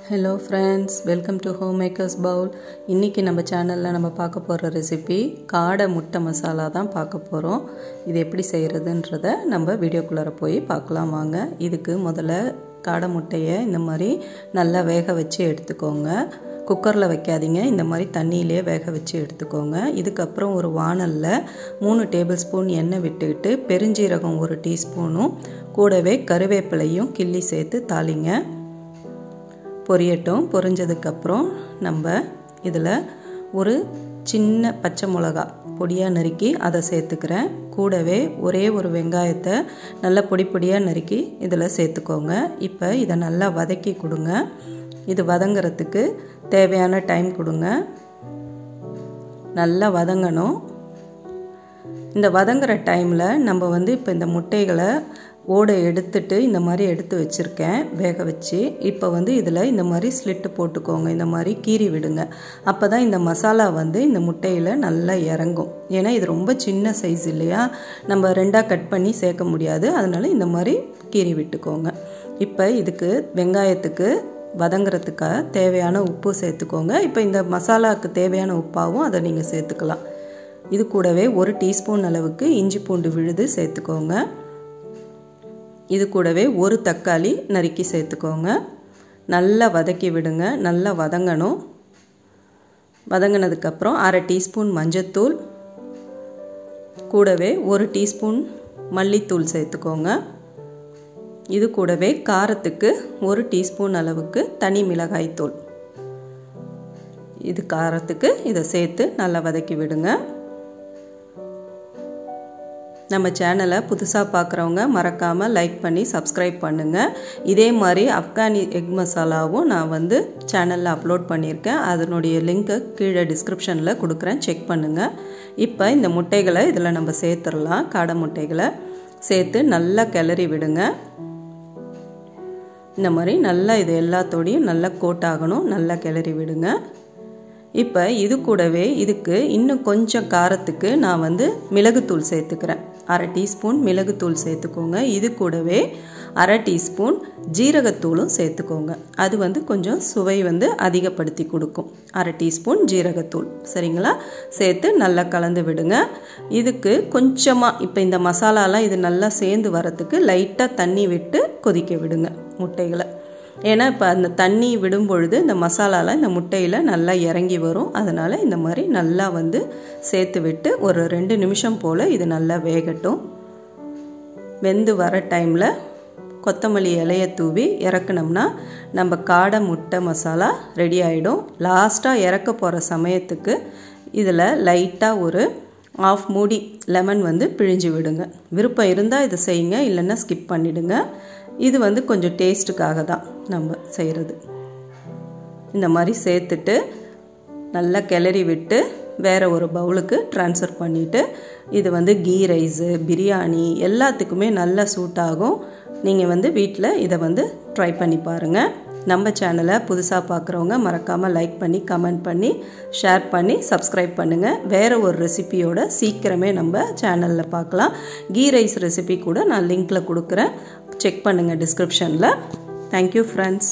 Hello friends, welcome to Homemakers Bowl. இன்னைக்கு நம்ம சேனல்ல நம்ம பார்க்க போற ரெசிபி காடை முட்டை மசாலா தான் பார்க்க போறோம். இது எப்படி செய்யறதுன்றத நம்ம வீடியோக்குள்ள போய் பார்க்கலாம் வாங்க. இதுக்கு முதல்ல காடை முட்டையை இந்த மாதிரி நல்லா வேக வச்சு எடுத்துக்கோங்க. குக்கர்ல வைக்காதீங்க, இந்த மாதிரி தண்ணியிலே வேக வச்சு எடுத்துக்கோங்க. இதுக்கு அப்புறம் ஒரு வாணல்ல 3 டேபிள்ஸ்பூன் எண்ணெய் விட்டுக்கிட்டு பெருஞ்சீரகம் 1 டீஸ்பூனும் கூடவே கறிவேப்பிலையும் கிள்ளி சேர்த்து தாளிங்க. பொரியட்டும். பொரிஞ்சதுக்கு அப்புறம் நம்ம இதில் ஒரு சின்ன பச்சை மிளகா பொடியாக நறுக்கி அதை சேர்த்துக்கிறேன். கூடவே ஒரே ஒரு வெங்காயத்தை நல்லா பொடியாக நறுக்கி இதில் சேர்த்துக்கோங்க. இப்போ இதை நல்லா வதக்கி கொடுங்க. இது வதங்கிறதுக்கு தேவையான டைம் கொடுங்க. நல்லா வதங்கணும். இந்த வதங்குற டைமில் நம்ம இப்போ இந்த முட்டைகளை ஓடை எடுத்துட்டு இந்த மாதிரி எடுத்து வச்சுருக்கேன் வேக வச்சு. இப்போ இதில் இந்த மாதிரி ஸ்லிட்டு போட்டுக்கோங்க, இந்த மாதிரி கீறி விடுங்க. அப்போ தான் இந்த மசாலா இந்த முட்டையில் நல்லா இறங்கும். ஏன்னா இது ரொம்ப சின்ன சைஸ் இல்லையா, நம்ம 2ஆக கட் பண்ணி சேர்க்க முடியாது. அதனால் இந்த மாதிரி கீறி விட்டுக்கோங்க. இப்போ இதுக்கு வெங்காயத்துக்கு வதங்கிறதுக்காக தேவையான உப்பு சேர்த்துக்கோங்க. இப்போ இந்த மசாலாவுக்கு தேவையான உப்பாகவும் அதை நீங்கள் சேர்த்துக்கலாம். இது கூடவே 1 டீஸ்பூன் அளவுக்கு இஞ்சி பூண்டு விழுது சேர்த்துக்கோங்க. இது கூடவே ஒரு தக்காளி நறுக்கி சேர்த்துக்கோங்க. நல்லா வதக்கி விடுங்க. நல்லா வதங்கணும். வதங்கினதுக்கப்புறம் 1/2 டீஸ்பூன் மஞ்சத்தூள், கூடவே 1 டீஸ்பூன் மல்லித்தூள் சேர்த்துக்கோங்க. இது கூடவே காரத்துக்கு 1 டீஸ்பூன் அளவுக்கு தனி மிளகாய் தூள். இது காரத்துக்கு இதை சேர்த்து நல்லா வதக்கி விடுங்க. நம்ம சேனலை புதுசாக பார்க்குறவங்க மறக்காமல் லைக் பண்ணி சப்ஸ்கிரைப் பண்ணுங்கள். இதே மாதிரி ஆப்கானி எக் மசாலாவும் நான் சேனலில் அப்லோட் பண்ணியிருக்கேன். அதனுடைய லிங்க்கை கீழே டிஸ்கிரிப்ஷனில் கொடுக்குறேன், செக் பண்ணுங்கள். இப்போ இந்த முட்டைகளை இதில் நம்ம சேர்த்துடலாம். காடை முட்டைகளை சேர்த்து நல்லா கிளறி விடுங்க. இந்த மாதிரி நல்லா இது எல்லாத்தோடையும் நல்லா கோட் ஆகணும். நல்லா கிளறி விடுங்க. இப்போ இது கூடவே இதுக்கு இன்னும் கொஞ்சம் காரத்துக்கு நான் மிளகுத்தூள் சேர்த்துக்கிறேன். 1/2 டீஸ்பூன் மிளகுத்தூள் சேர்த்துக்கோங்க. இது கூடவே 1/2 டீஸ்பூன் ஜீரகத்தூளும் சேர்த்துக்கோங்க. அது கொஞ்சம் சுவை அதிகப்படுத்தி கொடுக்கும். 1/2 டீஸ்பூன் ஜீரகத்தூள், சரிங்களா? சேர்த்து நல்லா கலந்து விடுங்க. இதுக்கு கொஞ்சமாக இப்போ இந்த மசாலாலாம் இது நல்லா சேர்ந்து வரத்துக்கு லைட்டாக தண்ணி விட்டு கொதிக்க விடுங்க முட்டைகளை. ஏன்னா இப்போ அந்த தண்ணி விடும் பொழுது இந்த மசாலாலாம் இந்த முட்டையில் நல்லா இறங்கி வரும். அதனால் இந்த மாதிரி நல்லா சேர்த்து விட்டு ஒரு 2 நிமிஷம் போல் இது நல்லா வேகட்டும். வெந்து வர டைமில் கொத்தமல்லி இலையை தூவி இறக்குனோம்னா நம்ம காடை முட்டை மசாலா ரெடி ஆகிடும். லாஸ்ட்டாக இறக்க போகிற சமயத்துக்கு இதில் லைட்டாக ஒரு 1/2 மூடி லெமன் பிழிஞ்சு விடுங்க. விருப்பம் இருந்தால் இதை செய்யுங்க, இல்லைன்னா ஸ்கிப் பண்ணிவிடுங்க. இது கொஞ்சம் டேஸ்ட்டுக்காக தான் நம்ம செய்கிறது. இந்த மாதிரி சேர்த்துட்டு நல்லா கிளறி விட்டு வேறு ஒரு பவுலுக்கு ட்ரான்ஸ்ஃபர் பண்ணிவிட்டு இது கீ ரைஸு, பிரியாணி எல்லாத்துக்குமே நல்லா சூட் ஆகும். நீங்கள் வீட்டில் இதை ட்ரை பண்ணி பாருங்கள். நம்ம சேனலை புதுசாக பார்க்குறவங்க மறக்காமல் லைக் பண்ணி கமெண்ட் பண்ணி ஷேர் பண்ணி சப்ஸ்கிரைப் பண்ணுங்கள். வேறு ஒரு ரெசிபியோட சீக்கிரமே நம்ம சேனலில் பார்க்கலாம். கீ ரைஸ் ரெசிபி கூட நான் லிங்க்கில் கொடுக்குறேன், செக் பண்ணுங்கள் டிஸ்கிரிப்ஷனில். Thank you friends.